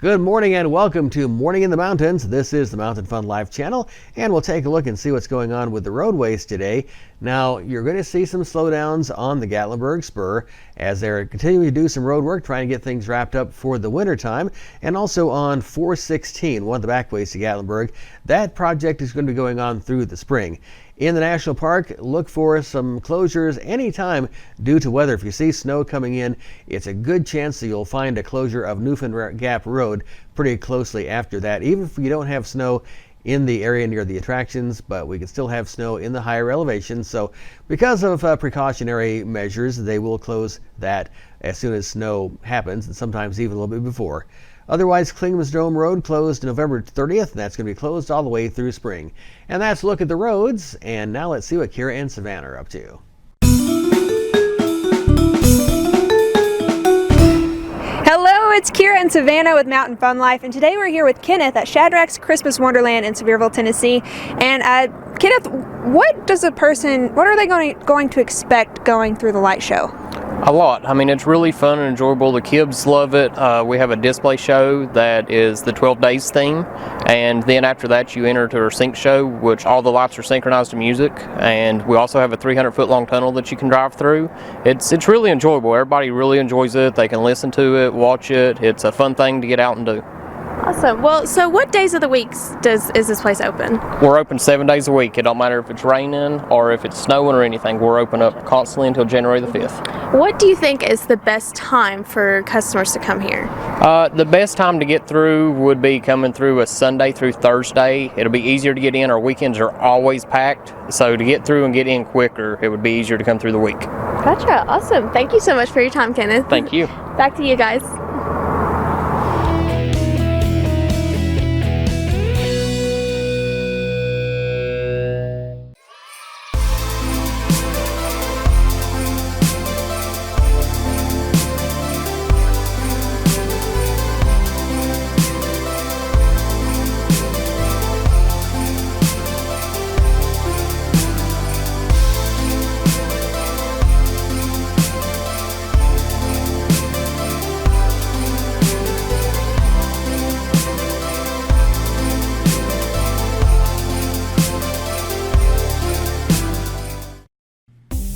Good morning and welcome to Morning in the Mountains. This is the Mountain Fun Live channel, and we'll take a look and see what's going on with the roadways today. Now, you're going to see some slowdowns on the Gatlinburg Spur as they're continuing to do some road work, trying to get things wrapped up for the winter time, and also on 416, one of the backways to Gatlinburg. That project is going to be going on through the spring. In the national park, look for some closures anytime due to weather. If you see snow coming in, it's a good chance that you'll find a closure of Newfound Gap Road pretty closely after that. Even if you don't have snow in the area near the attractions, but we can still have snow in the higher elevations. So because of precautionary measures, they will close that as soon as snow happens, and sometimes even a little bit before. Otherwise, Klingman's Dome Road closed November 30th, and that's going to be closed all the way through spring. And that's a look at the roads, and now let's see what Kira and Savannah are up to. Hello, it's Kira and Savannah with Mountain Fun Life, and today we're here with Kenneth at Shadrack's Christmas Wonderland in Sevierville, Tennessee. And Kenneth, what are they going to expect going through the light show? A lot. I mean, it's really fun and enjoyable. The kids love it. We have a display show that is the 12 Days theme, and then after that you enter to our sync show, which all the lights are synchronized to music, and we also have a 300-foot long tunnel that you can drive through. It's really enjoyable. Everybody really enjoys it. They can listen to it, watch it. It's a fun thing to get out and do. Awesome. Well, so what days of the week is this place open? We're open 7 days a week. It don't matter if it's raining or if it's snowing or anything. We're open up constantly until January the 5th. What do you think is the best time for customers to come here? The best time to get through would be coming through a Sunday through Thursday. It'll be easier to get in. Our weekends are always packed. So to get through and get in quicker, it would be easier to come through the week. Gotcha. Awesome. Thank you so much for your time, Kenneth. Thank you. Back to you guys.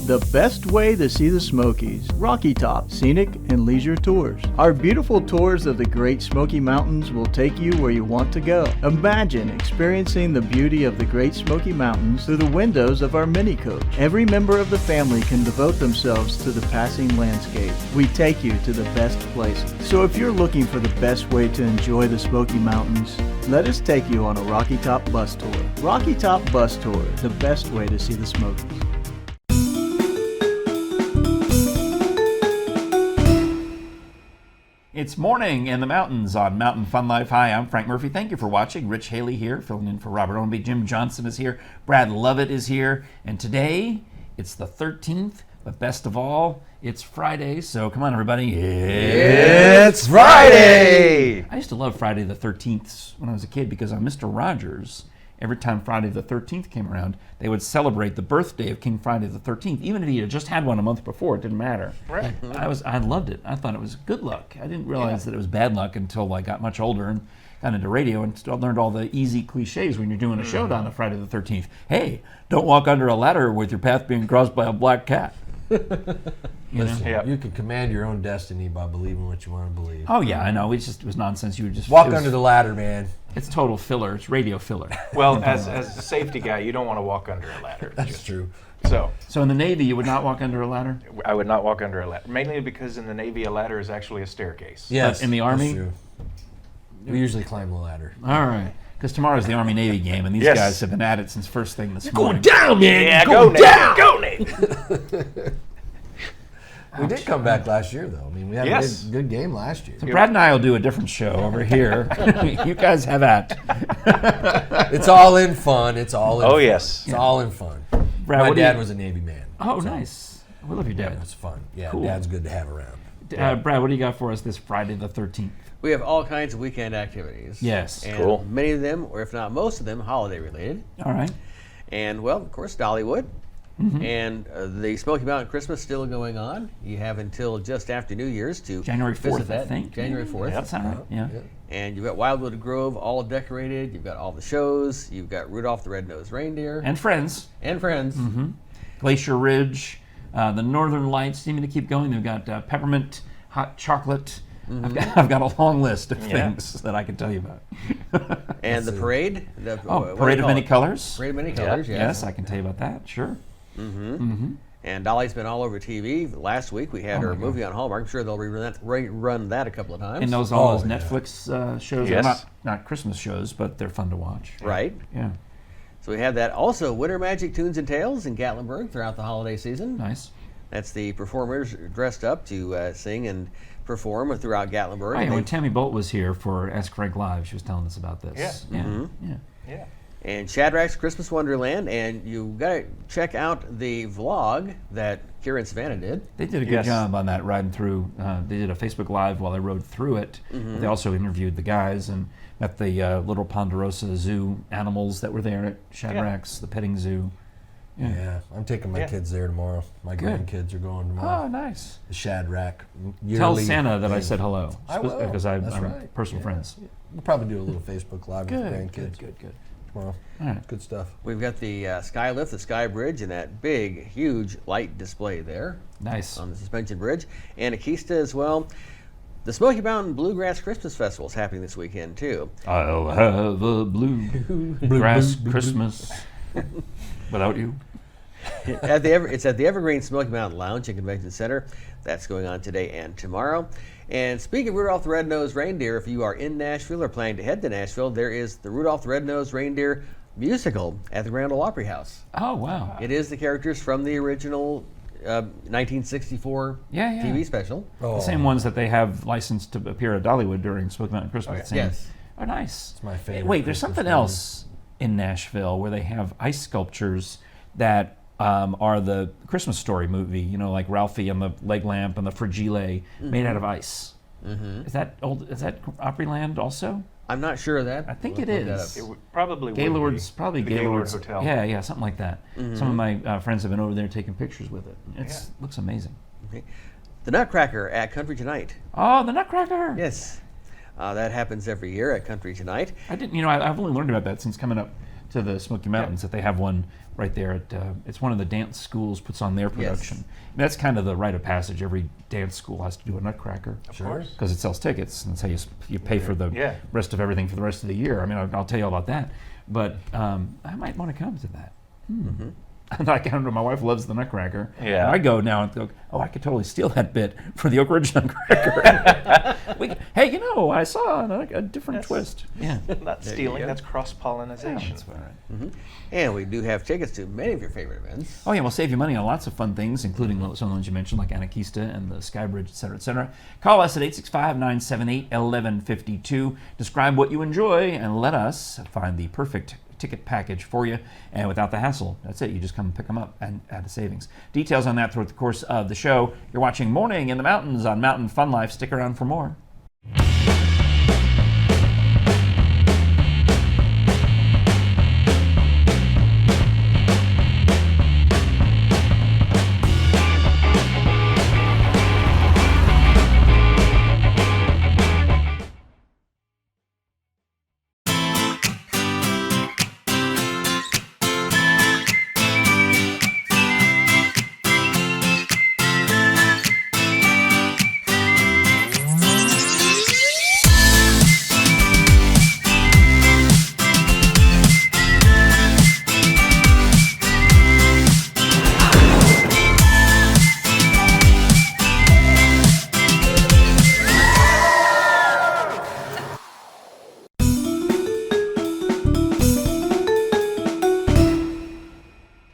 The best way to see the Smokies, Rocky Top, Scenic and Leisure Tours. Our beautiful tours of the Great Smoky Mountains will take you where you want to go. Imagine experiencing the beauty of the Great Smoky Mountains through the windows of our mini coach. Every member of the family can devote themselves to the passing landscape. We take you to the best places. So if you're looking for the best way to enjoy the Smoky Mountains, let us take you on a Rocky Top bus tour. Rocky Top Bus Tour, the best way to see the Smokies. It's Morning in the Mountains on Mountain Fun Life. Hi, I'm Frank Murphy. Thank you for watching. Rich Haley here, filling in for Robert Ownby. Jim Johnson is here. Brad Lovett is here. And today, it's the 13th, but best of all, it's Friday. So come on, everybody. It's Friday! I used to love Friday the 13th when I was a kid because on Mr. Rogers, every time Friday the 13th came around, they would celebrate the birthday of King Friday the 13th. Even if he had just had one a month before, it didn't matter. Right. I loved it. I thought it was good luck. I didn't realize that it was bad luck until I got much older and got into radio and learned all the easy cliches when you're doing a show on a Friday the 13th. Hey, don't walk under a ladder with your path being crossed by a black cat. Listen, you can command your own destiny by believing what you want to believe. Oh yeah, I know. It was nonsense. You would just walk under the ladder, man. It's total filler. It's radio filler. Well, as a safety guy, you don't want to walk under a ladder. That's true. So in the Navy, you would not walk under a ladder? I would not walk under a ladder, mainly because in the Navy, a ladder is actually a staircase. Yes. But in the Army? That's true. We usually climb the ladder. All right. Because tomorrow's the Army-Navy game, and these guys have been at it since first thing this morning. Going down, man! Yeah, go down! Go, Navy! We did come back last year, though. I mean, we had a good game last year. So Brad and I will do a different show over here. You guys have at. It's all in fun. It's all in fun. Yes. It's all in fun. Brad, My dad was a Navy man. Oh, nice. We love your dad. Yeah, it's fun. Yeah, cool. Dad's good to have around. Brad, what do you got for us this Friday the 13th? We have all kinds of weekend activities. Yes. And cool. many of them, or if not most of them, holiday related. All right. And, well, of course, Dollywood. And the Smoky Mountain Christmas still going on. You have until just after New Year's to January visit 4th, that. I think. January 4th. That's all right. Yeah. And you've got Wildwood Grove all decorated. You've got all the shows. You've got Rudolph the Red-Nosed Reindeer. And friends. And friends. Glacier Ridge. The Northern Lights seeming to keep going. They've got peppermint, hot chocolate. I've got a long list of things that I can tell you about. And the parade. Parade of Many Colors. Parade of Many Colors, Yes, I can tell you about that. Sure. And Dolly's been all over TV. Last week we had her movie on Hallmark. I'm sure they'll rerun that a couple of times. And all those Netflix shows. Yes. Not Christmas shows, but they're fun to watch. Right. Yeah. So we have that. Also, Winter Magic Tunes and Tales in Gatlinburg throughout the holiday season. Nice. That's the performers dressed up to sing and perform throughout Gatlinburg. Oh, yeah, when Tammy Bolt was here for Ask Craig Live, she was telling us about this. Yeah. And Shadrack's Christmas Wonderland, and you got to check out the vlog that Kira and Savannah did. They did a good job on that riding through. They did a Facebook Live while they rode through it. They also interviewed the guys and met the little Ponderosa Zoo animals that were there at Shadrack's, the petting zoo. Yeah, I'm taking my kids there tomorrow. My grandkids are going tomorrow. Oh, nice. The Shadrack Tell yearly Santa that I thing. said hello. I will. Because That's I'm right. personal friends. We'll probably do a little Facebook Live with the grandkids. Good. Tomorrow. All right. Good stuff. We've got the sky lift, the sky bridge, and that big, huge light display there Nice. on the suspension bridge. And Akista as well. The Smoky Mountain Bluegrass Christmas Festival is happening this weekend, too. I'll have a bluegrass Christmas without you. It's at the Evergreen Smoky Mountain Lounge and Convention Center. That's going on today and tomorrow. And speaking of Rudolph the Red-Nosed Reindeer, if you are in Nashville or planning to head to Nashville, there is the Rudolph the Red-Nosed Reindeer musical at the Grand Ole Opry House. Oh, wow. It is the characters from the original 1964 TV special. The same ones that they have licensed to appear at Dollywood during Smoky Mountain Christmas. Yes. Oh, nice. It's my favorite. Wait, there's Christmas something movie. else in Nashville where they have ice sculptures that are the Christmas Story movie, like Ralphie and the leg lamp and the fragile made out of ice. Is that Opryland also? I'm not sure of that. I think Let's it look that is. up. It would probably Gaylord's probably the Gaylord Gaylord's Hotel. Yeah, something like that. Some of my friends have been over there taking pictures with it. It looks amazing. Okay. The Nutcracker at Country Tonight. Oh, the Nutcracker! Yes. That happens every year at Country Tonight. I didn't. I've only learned about that since coming up to the Smoky Mountains. That they have one right there at. It's one of the dance schools puts on their production. And that's kind of the rite of passage. Every dance school has to do a Nutcracker. Of course. Because it sells tickets. And that's how you pay for the rest of everything for the rest of the year. I mean, I'll tell you all about that. But I might want to come to that. And I don't know, my wife loves the Nutcracker. Yeah. And I go now and go, I could totally steal that bit for the Oak Ridge Nutcracker. Hey, I saw a different twist. Yeah. Not stealing, that's cross-pollinization. That's all right. And we do have tickets to many of your favorite events. Oh, yeah, we'll save you money on lots of fun things, including some of the ones you mentioned, like Anakista and the Sky Bridge, et cetera, et cetera. Call us at 865-978-1152. Describe what you enjoy, and let us find the perfect ticket package for you, and without the hassle. That's it. You just come and pick them up and add a savings. Details on that throughout the course of the show. You're watching Morning in the Mountains on Mountain Fun Life. Stick around for more.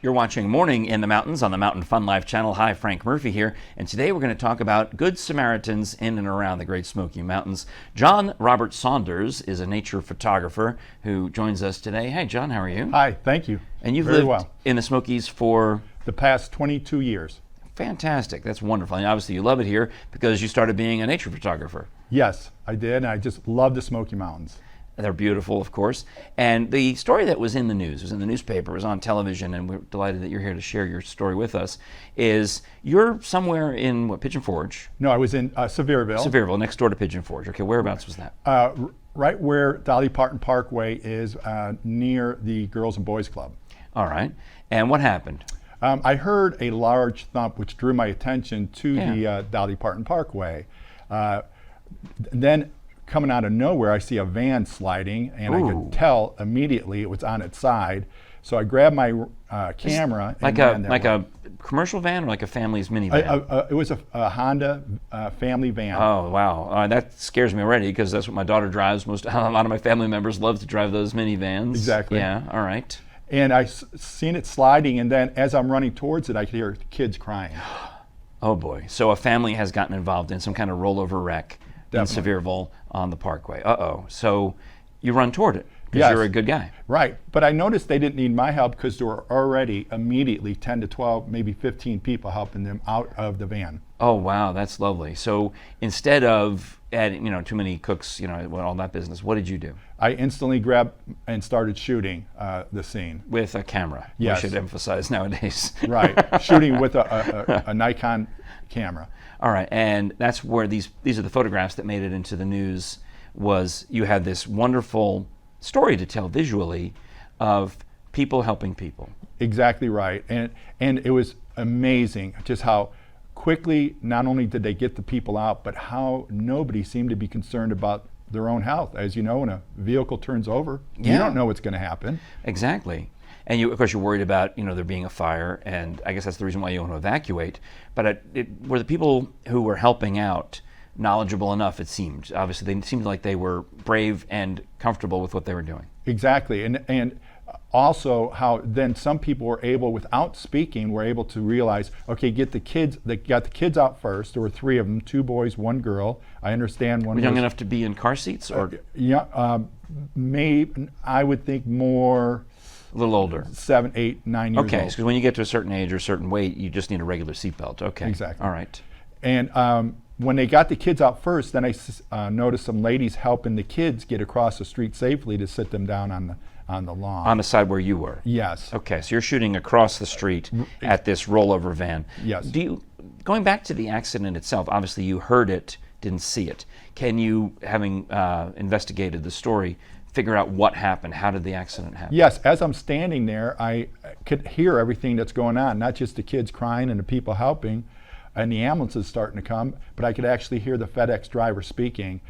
You're watching Morning in the Mountains on the Mountain Fun Life channel. Hi, Frank Murphy here, and today we're going to talk about Good Samaritans in and around the Great Smoky Mountains. John Robert Saunders is a nature photographer who joins us today. Hey, John, how are you? Hi, thank you. And you've Very lived well. in the Smokies for? The past 22 years. Fantastic. That's wonderful. And obviously you love it here because you started being a nature photographer. Yes, I did, and I just love the Smoky Mountains. They're beautiful, of course. And the story that was in the news, was in the newspaper, was on television, and we're delighted that you're here to share your story with us, is you're somewhere in, what, Pigeon Forge? No, I was in Sevierville. Sevierville, next door to Pigeon Forge. Okay, whereabouts was that? Right where Dolly Parton Parkway is, near the Girls and Boys Club. All right. And what happened? I heard a large thump which drew my attention to the Dolly Parton Parkway. Then coming out of nowhere, I see a van sliding, and I could tell immediately it was on its side. So I grabbed my camera. Like a commercial van or like a family's minivan? It was a Honda family van. Oh, wow. That scares me already because that's what my daughter drives. A lot of my family members love to drive those minivans. Exactly. Yeah, all right. And I seen it sliding, and then as I'm running towards it, I could hear kids crying. Oh boy. So a family has gotten involved in some kind of rollover wreck in Sevierville on the Parkway. Uh-oh. So you run toward it because you're a good guy. Right. But I noticed they didn't need my help because there were already immediately 10 to 12, maybe 15 people helping them out of the van. Oh, wow. That's lovely. So instead of adding, too many cooks, all that business, what did you do? I instantly grabbed and started shooting the scene. With a camera. Yes. We should emphasize nowadays. Right. Shooting with a Nikon camera. All right, and that's where these are the photographs that made it into the news. Was you had this wonderful story to tell visually of people helping people. Exactly right, and it was amazing just how quickly not only did they get the people out, but how nobody seemed to be concerned about their own health. As you know, when a vehicle turns over, you don't know what's going to happen. Exactly. And of course, you're worried about there being a fire, and I guess that's the reason why you want to evacuate. But were the people who were helping out knowledgeable enough? It seemed obviously they seemed like they were brave and comfortable with what they were doing. Exactly, and also how then some people were able, without speaking, were able to realize, okay, get the kids. They got the kids out first. There were 3 of them, 2 boys, 1 girl. I understand one. Were young enough to be in car seats, or maybe I would think more. A little older. 7, 8, 9 years old. Okay, because when you get to a certain age or a certain weight, you just need a regular seatbelt. Okay. Exactly. All right. And when they got the kids out first, then I noticed some ladies helping the kids get across the street safely to sit them down on the lawn. On the side where you were? Yes. Okay, so you're shooting across the street at this rollover van. Yes. Going back to the accident itself, obviously you heard it, didn't see it. Can you, having investigated the story, figure out what happened? How did the accident happen? Yes, as I'm standing there, I could hear everything that's going on, not just the kids crying and the people helping and the ambulances starting to come, but I could actually hear the FedEx driver speaking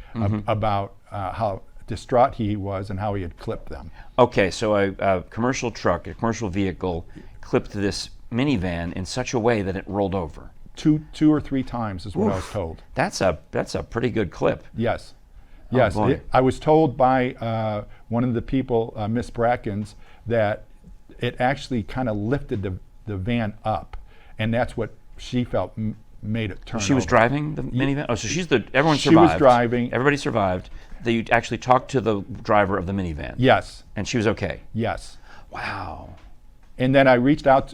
about how distraught he was and how he had clipped them. Okay, so a commercial truck, a commercial vehicle, clipped this minivan in such a way that it rolled over. Two or 3 times is what I was told. That's a pretty good clip. Yes. Yes, I was told by one of the people, Miss Brackens, that it actually kind of lifted the van up, and that's what she felt made it turn. She was over. Driving the minivan? Oh, so everyone survived. She was driving. Everybody survived. You actually talked to the driver of the minivan? Yes. And she was okay? Yes. Wow. And then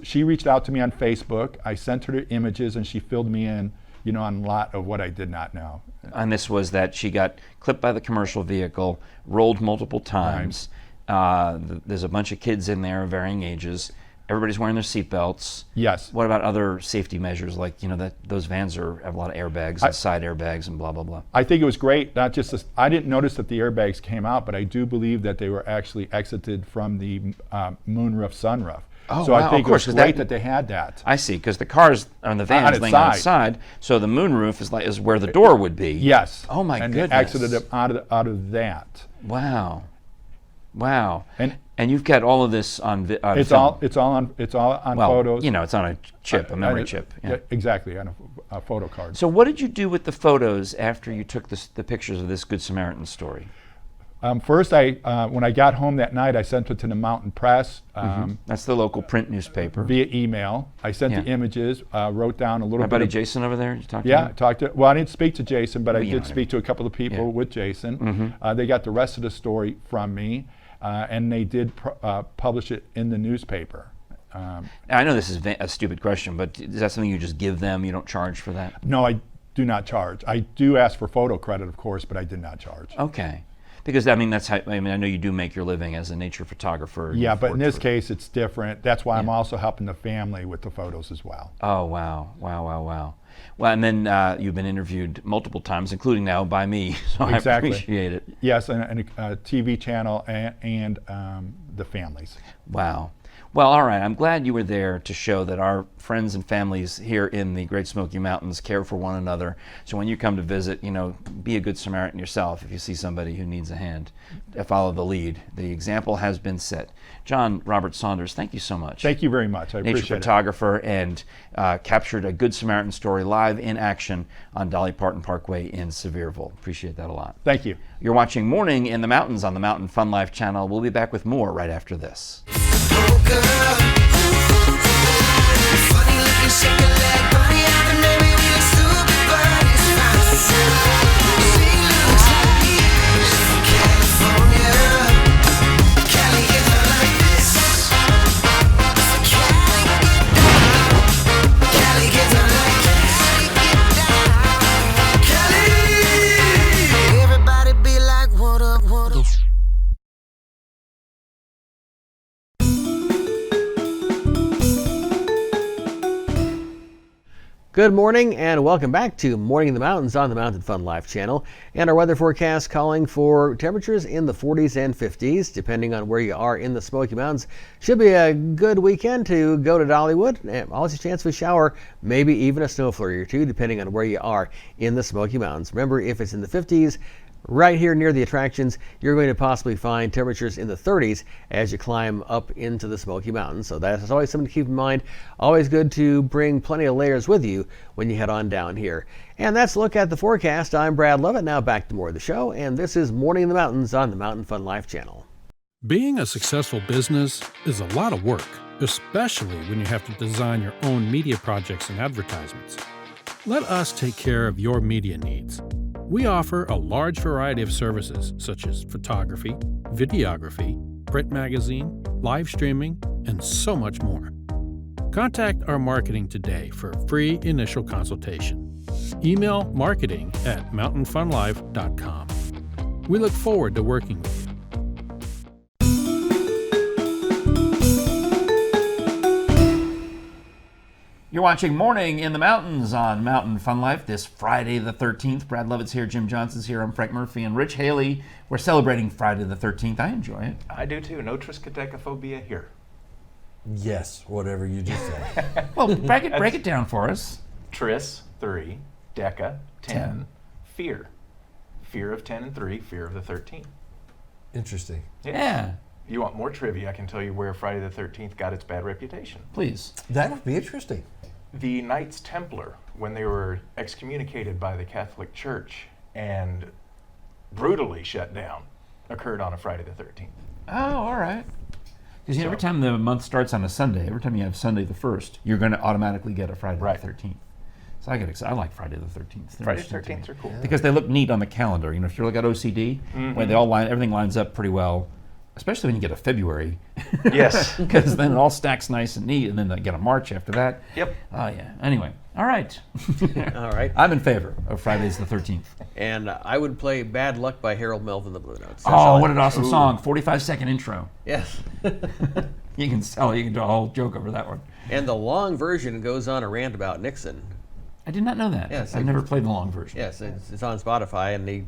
she reached out to me on Facebook. I sent her the images, and she filled me in, on a lot of what I did not know. And this was that she got clipped by the commercial vehicle, rolled multiple times. There's a bunch of kids in there of varying ages. Everybody's wearing their seatbelts. Yes. What about other safety measures, like that those vans have a lot of airbags and side airbags and blah blah blah? I think it was great. Not just I didn't notice that the airbags came out, but I do believe that they were actually exited from the moonroof sunroof. Oh, so wow. I think of course, it was great that they had that. I see, because the cars on the van is laying outside, so the moonroof is where the door would be. Yes. Oh my goodness. And they exited it out of that. Wow. Wow. And you've got all of this on film. It's all on photos. It's on a chip, a memory chip. Yeah, exactly, on a photo card. So what did you do with the photos after you took the pictures of this Good Samaritan story? First, when I got home that night, I sent it to the Mountain Press. That's the local print newspaper. Via email. I sent the images, wrote down a little bit. My buddy Jason over there, you talked to him? Talked to. Well, I didn't speak to Jason, but I did speak to a couple of people with Jason. They got the rest of the story from me, and they did publish it in the newspaper. I know this is a stupid question, but is that something you just give them? You don't charge for that? No, I do not charge. I do ask for photo credit, of course, but I did not charge. Okay. Because I mean, that's how. I mean, I know you do make your living as a nature photographer. Yeah, but in this for, case, it's different. That's why I'm also helping the family with the photos as well. Oh wow, wow, wow, wow. Well, and then you've been interviewed multiple times, including now by me. So Exactly. I appreciate it. Yes, and a TV channel and the families. Wow. Well, all right. I'm glad you were there to show that our friends and families here in the Great Smoky Mountains care for one another. So when you come to visit, be a good Samaritan yourself if you see somebody who needs a hand. Follow the lead. The example has been set. John Robert Saunders, thank you so much. Thank you very much. I appreciate Nature photographer and captured a Good Samaritan story live in action on Dolly Parton Parkway in Sevierville. Appreciate that a lot. Thank you. You're watching Morning in the Mountains on the Mountain Fun Life channel. We'll be back with more right after this. Good morning and welcome back to Morning in the Mountains on the Mountain Fun Life channel. And our weather forecast calling for temperatures in the 40s and 50s, depending on where you are in the Smoky Mountains. Should be a good weekend to go to Dollywood. And always a chance of a shower, maybe even a snow flurry or two, depending on where you are in the Smoky Mountains. Remember, if it's in the 50s, right here near the attractions, you're going to possibly find temperatures in the 30s as you climb up into the Smoky Mountains. So that's always something to keep in mind. Always good to bring plenty of layers with you when you head on down here. And that's a look at the forecast. I'm Brad Lovett. Now back to more of the show. And this is Morning in the Mountains on the Mountain Fun Life channel. Being a successful business is a lot of work, especially when you have to design your own media projects and advertisements. Let us take care of your media needs. We offer a large variety of services such as photography, videography, print magazine, live streaming, and so much more. Contact our marketing today for a free initial consultation. Email marketing@mountainfunlife.com. We look forward to working with you. You're watching Morning in the Mountains on Mountain Fun Life this Friday the 13th. Brad Lovett's here, Jim Johnson's here, I'm Frank Murphy, and Rich Haley. We're celebrating Friday the 13th. I enjoy it. I do too. No triskaidekaphobia here. Yes, whatever you just said. Well, break it down for us. Tris, 3, Deca, 10, fear. Fear of 10 and 3, fear of the 13th. Interesting. Yes. Yeah. You want more trivia, I can tell you where Friday the 13th got its bad reputation. Please. That would be interesting. The Knights Templar, when they were excommunicated by the Catholic Church and brutally shut down, occurred on a Friday the 13th. Oh, all right. Because every time the month starts on a Sunday, every time you have Sunday the 1st, you're going to automatically get a Friday the 13th. So I get excited. I like Friday the 13th. Friday the 13th are cool. Because they look neat on the calendar. If you look at OCD, when they all everything lines up pretty well. Especially when you get a February. Yes. Because then it all stacks nice and neat, and then they get a March after that. Yep. Oh, yeah. Anyway, all right. All right. I'm in favor of Fridays the 13th. And I would play Bad Luck by Harold Melvin, the Blue Notes. Oh, what an awesome song. 45-second intro. Yes. You can do a whole joke over that one. And the long version goes on a rant about Nixon. I did not know that. Yes. I've never played the long version. Yes, it's on Spotify, and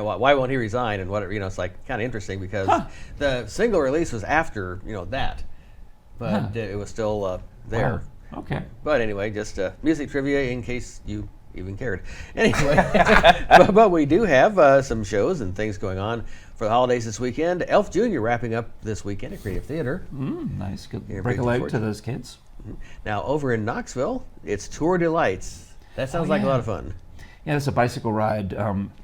why won't he resign and whatever, it's like kind of interesting because the single release was after, that, but it was still there. Wow. Okay. But anyway, just music trivia in case you even cared. Anyway, but we do have some shows and things going on for the holidays this weekend. Elf Jr. wrapping up this weekend at Creative Theater. Nice. Good. Break a leg to those kids. Now over in Knoxville, it's Tour de Lights. That sounds like a lot of fun. Yeah, it's a bicycle ride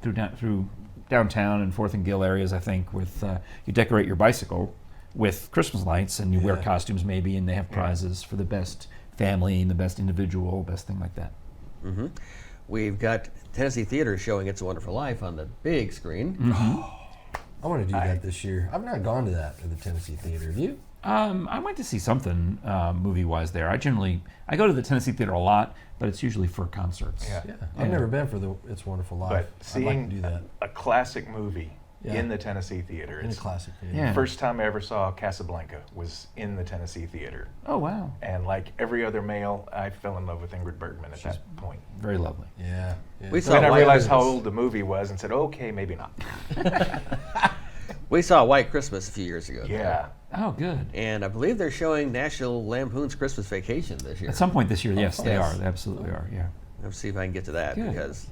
through downtown and Fourth and Gill areas, I think, with you decorate your bicycle with Christmas lights and you wear costumes maybe, and they have prizes for the best family and the best individual, best thing like that. Mm-hmm. We've got Tennessee Theater showing It's a Wonderful Life on the big screen. Mm-hmm. I want to do that this year. I've not gone to that at the Tennessee Theater. Have you? I went to see something movie-wise there. I go to the Tennessee Theater a lot, but it's usually for concerts. Yeah. I've never been for the It's a Wonderful Life. But I'd seeing like to do that. a classic movie in the Tennessee Theater. In a It's classic theater. Yeah. First time I ever saw Casablanca was in the Tennessee Theater. Oh, wow. And like every other male, I fell in love with Ingrid Bergman at that point. Very lovely. Yeah. We So then I White realized how Christmas. old the movie was and said, okay, maybe not. We saw White Christmas a few years ago. Yeah. Oh, good. And I believe they're showing National Lampoon's Christmas Vacation this year. At some point this year, yes, they yes. are. They absolutely are, yeah. Let's see if I can get to that Good. because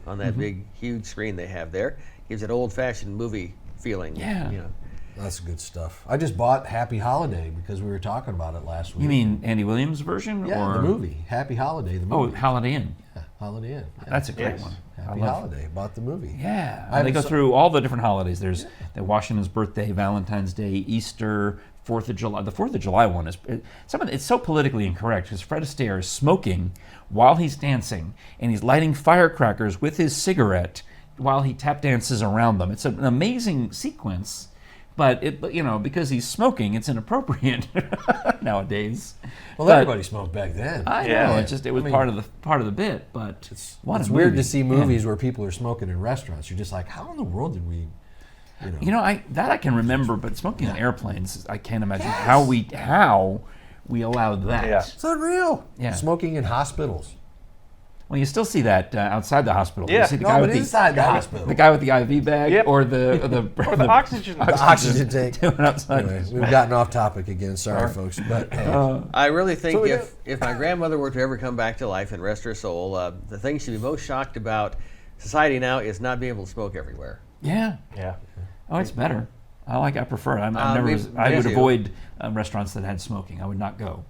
on that big, huge screen they have there, gives it old-fashioned movie feeling. Yeah. You know. That's good stuff. I just bought Happy Holiday because we were talking about it last week. You mean Andy Williams' version? Yeah, or? the movie. Happy Holiday, the Oh, movie. Holiday Inn. Yeah, Holiday Inn. Yeah. That's a great Yes. one. Happy I love Holiday. Bought the movie. Yeah, I they go haven't through all the different holidays. There's the Washington's birthday, Valentine's Day, Easter, 4th of July. The 4th of July one is it's so politically incorrect because Fred Astaire is smoking while he's dancing, and he's lighting firecrackers with his cigarette while he tap dances around them. It's an amazing sequence, but because he's smoking, it's inappropriate nowadays. Well, But- everybody smoked back then. I know. Yeah. It was part of the bit, but It's what a weird movie. to see Yeah. movies where people are smoking in restaurants. You're just like, how in the world did we, you know? I can remember, but smoking on airplanes, I can't imagine how we allowed that. Yeah. It's unreal. Yeah. Smoking in hospitals. Well, you still see that outside the hospital. Yeah. You see the No, guy but with inside the guy- hospital. the guy with the IV bag, Yep. or the Or the oxygen. The oxygen tank. doing outside. Anyway, we've gotten off topic again. Sorry, folks. But hey, I really think So we if my grandmother were to ever come back to life and rest her soul, the thing she'd be most shocked about society now is not being able to smoke everywhere. Yeah. Yeah. Oh, it's better. I prefer it. I me would too. avoid restaurants that had smoking. I would not go.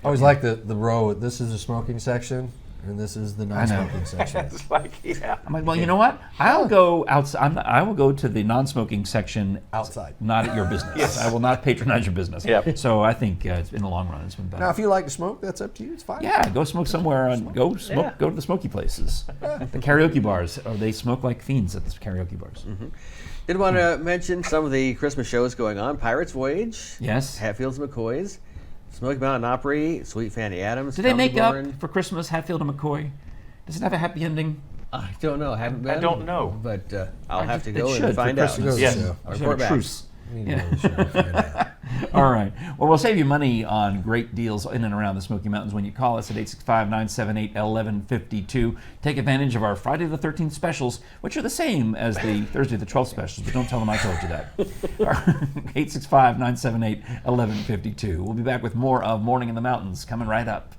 I always like the row. This is the smoking section, and this is the non-smoking section. It's like, yeah. I'm like, well, you know what? I'll go outside. I will go to the non-smoking section Outside. not at your business. Yes. I will not patronize your business. Yep. So I think in the long run, it's been better. Now, if you like to smoke, that's up to you. It's fine. Yeah, go smoke somewhere. Go smoke. Yeah. Go to the smoky places, the karaoke bars. Oh, they smoke like fiends at the karaoke bars. Did want to mention some of the Christmas shows going on: Pirates Voyage, Yes. Hatfields and McCoys, Smoky Mountain Opry, Sweet Fanny Adams. Do they make up Born. for Christmas, Hatfield and McCoy? Does it have a happy ending? I don't know. I haven't been. I don't know. But I'll have to It go should and for find out. Christmas. Yes. So, I'll Should report have a back. truce. we need to go and find out. All right. Well, we'll save you money on great deals in and around the Smoky Mountains when you call us at 865-978-1152. Take advantage of our Friday the 13th specials, which are the same as the Thursday the 12th specials, but don't tell them I told you that. 865-978-1152. We'll be back with more of Morning in the Mountains coming right up.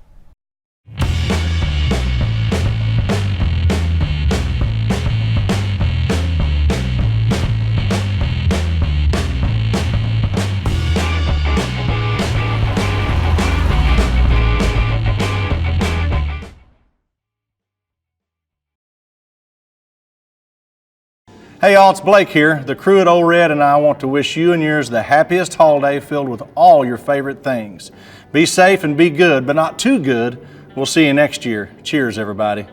Hey y'all, it's Blake here. The crew at Old Red and I want to wish you and yours the happiest holiday filled with all your favorite things. Be safe and be good, but not too good. We'll see you next year. Cheers, everybody.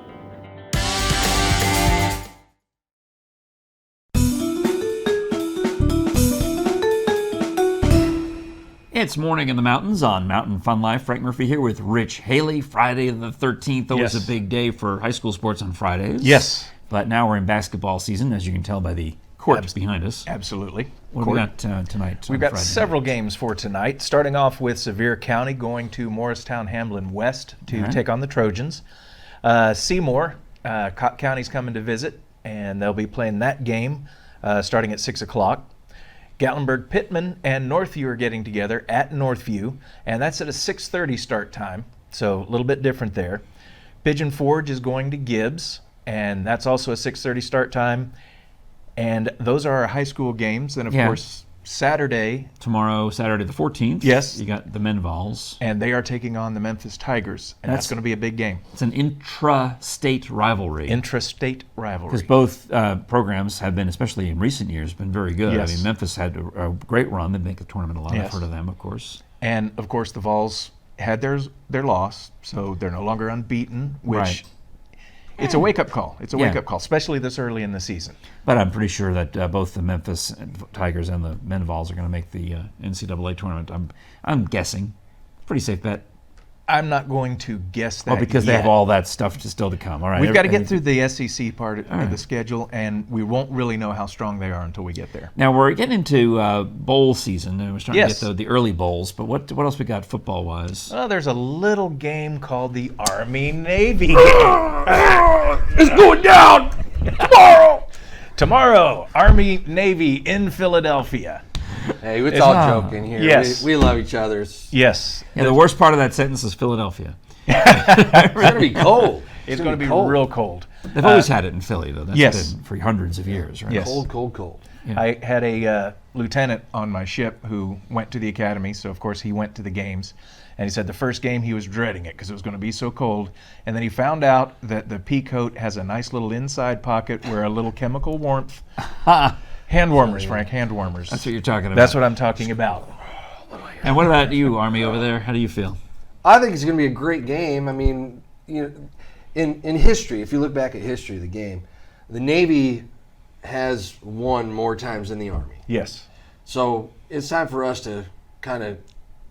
It's Morning in the Mountains on Mountain Fun Life. Frank Murphy here with Rich Haley. Friday the 13th, always Yes. a big day for high school sports on Fridays. Yes. But now we're in basketball season, as you can tell by the court behind us. Absolutely. What do we got tonight? We've on got Friday several games for tonight, starting off with Sevier County going to Morristown Hamlin West to Alright. take on the Trojans. Seymour, Cott County's coming to visit, and they'll be playing that game starting at 6 o'clock. Gatlinburg Pittman and Northview are getting together at Northview, and that's at a 6:30 start time, so a little bit different there. Pigeon Forge is going to Gibbs, and that's also a 6:30 start time. And those are our high school games. And of Yeah. course, Saturday, Tomorrow, Saturday the 14th. Yes. You got the Menvols. and they are taking on the Memphis Tigers, and that's going to be a big game. It's an intra-state rivalry. Intrastate rivalry. Because both programs have been, especially in recent years, been very good. Yes. I mean, Memphis had a great run. They make the tournament a lot. Yes. I've heard of them, of course. And of course, the Vols had their loss, so they're no longer unbeaten, which Right. it's a wake-up call. It's a Yeah. wake-up call, especially this early in the season. But I'm pretty sure that both the Memphis Tigers and the Menvols are going to make the NCAA tournament. I'm guessing. Pretty safe bet. I'm not going to guess that. Oh, because they yet. have all that stuff still to come. All right. We've got to get through the SEC part of the schedule, and we won't really know how strong they are until we get there. Now we're getting into bowl season, and we're starting Yes. to get the early bowls. But what else we got football wise? Well, there's a little game called the Army-Navy game. It's going down tomorrow. Tomorrow, Army-Navy in Philadelphia. Hey, it's all joking here. Yes. We love each other. Yes. Yeah, the worst part of that sentence is Philadelphia. It's going to be cold. It's going to be real cold. They've always had it in Philly, though. That's Yes. been for hundreds of years, right? Yes. Cold. Yeah. I had a lieutenant on my ship who went to the academy, so of course he went to the games. And he said the first game he was dreading it because it was going to be so cold. And then he found out that the pea coat has a nice little inside pocket where a little chemical warmth. Hand warmers, Frank, hand warmers. That's what you're talking about. That's what I'm talking about. And what about you, Army, over there? How do you feel? I think it's going to be a great game. I mean, in history, if you look back at history of the game, the Navy has won more times than the Army. Yes. So it's time for us to kind of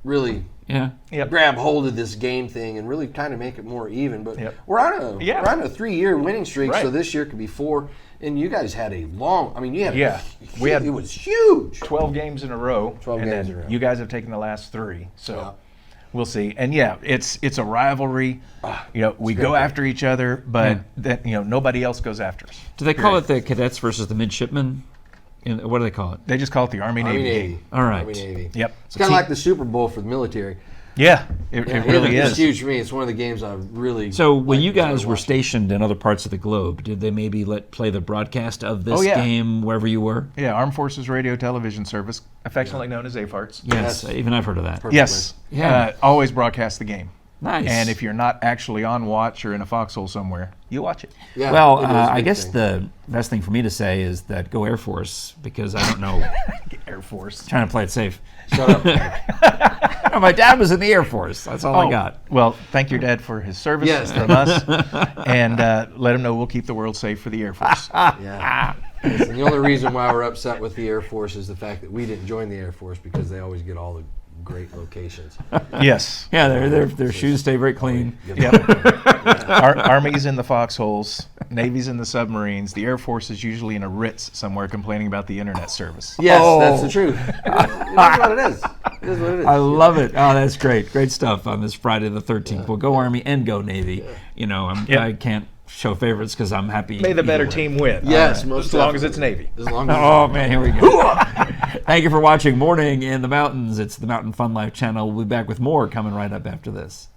really Yep. grab hold of this game thing and really kind of make it more even. But Yep. we're on a 3-year winning streak, Right. so this year could be 4. And you guys had a long. I mean, you had it was huge. 12 games in a row. 12 and games then in a row. You guys have taken the last 3, so we'll see. And it's a rivalry. We go after each other, but nobody else goes after us. Do they call it the cadets versus the midshipmen? What do they call it? They just call it the Army-Navy game. All right. Army-Navy. Yep. It's kind of like the Super Bowl for the military. Yeah, it really It's is. huge for me. It's one of the games I really. So when you guys to were watch. stationed in other parts of the globe, did they maybe play the broadcast of this Oh, yeah. game wherever you were? Yeah, Armed Forces Radio Television Service, affectionately known as AFARTS. Yes, even I've heard of that. Yes. Yeah. Always broadcast the game. Nice. And if you're not actually on watch or in a foxhole somewhere, you watch it. Yeah, Well, it is a I big guess thing. the best thing for me to say is that go Air Force, because I don't know. Air Force. Trying to play it safe. Shut up. No, my dad was in the Air Force. That's all I got. Well, thank your dad for his service from us, and let him know we'll keep the world safe for the Air Force. Yeah. Listen, the only reason why we're upset with the Air Force is the fact that we didn't join the Air Force because they always get all the great locations. Yes. Yeah, their shoes stay very clean. Yep. Army's in the foxholes, Navy's in the submarines. The Air Force is usually in a Ritz somewhere complaining about the internet service. Yes, that's the truth. That's what it is. It is what it is. I love it. Oh, that's great. Great stuff on this Friday the 13th. Well, go Army and go Navy. I can't show favorites because I'm happy. May the better either way. team win. Yes, As most long as it's definitely. Navy. As long as Oh, man, here we go. Thank you for watching Morning in the Mountains. It's the Mountain Fun Life channel. We'll be back with more coming right up after this.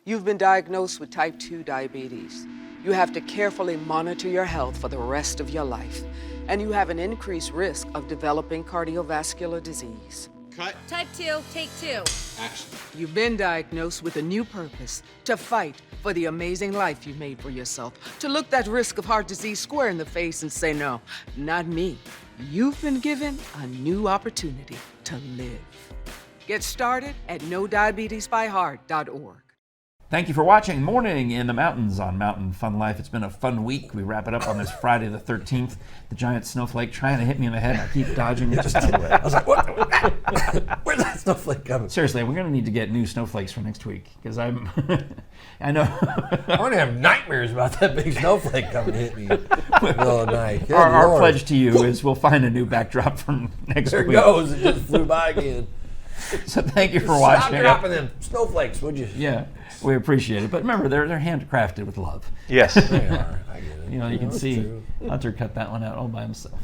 You've been diagnosed with type 2 diabetes. You have to carefully monitor your health for the rest of your life, and you have an increased risk of developing cardiovascular disease. Cut. Type 2, take 2. Action. You've been diagnosed with a new purpose, to fight for the amazing life you made for yourself, to look that risk of heart disease square in the face and say, no, not me. You've been given a new opportunity to live. Get started at NoDiabetesByHeart.org. Thank you for watching Morning in the Mountains on Mountain Fun Life. It's been a fun week. We wrap it up on this Friday the 13th. The giant snowflake trying to hit me in the head. I keep dodging it just out of the way. I was like, what? Where's that snowflake coming? Seriously, we're going to need to get new snowflakes for next week because I know. I'm going to have nightmares about that big snowflake coming to hit me in the middle of the night. Good Our Lord. pledge to you is we'll find a new backdrop for next There it week. goes. It just flew by again. So thank you for Stop watching. dropping them snowflakes, would you? Yeah, we appreciate it. But remember, they're handcrafted with love. Yes. They are. I get it. You know, you can That's see true. Hunter cut that one out all by himself.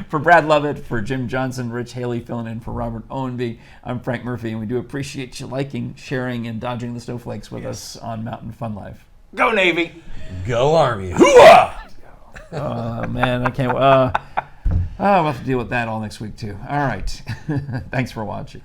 For Brad Lovett, for Jim Johnson, Rich Haley filling in for Robert Owenby, I'm Frank Murphy, and we do appreciate you liking, sharing, and dodging the snowflakes with us on Mountain Fun Life. Go Navy. Go Army. Hoo-ah! Oh, man, I can't. We'll have to deal with that all next week, too. All right. Thanks for watching.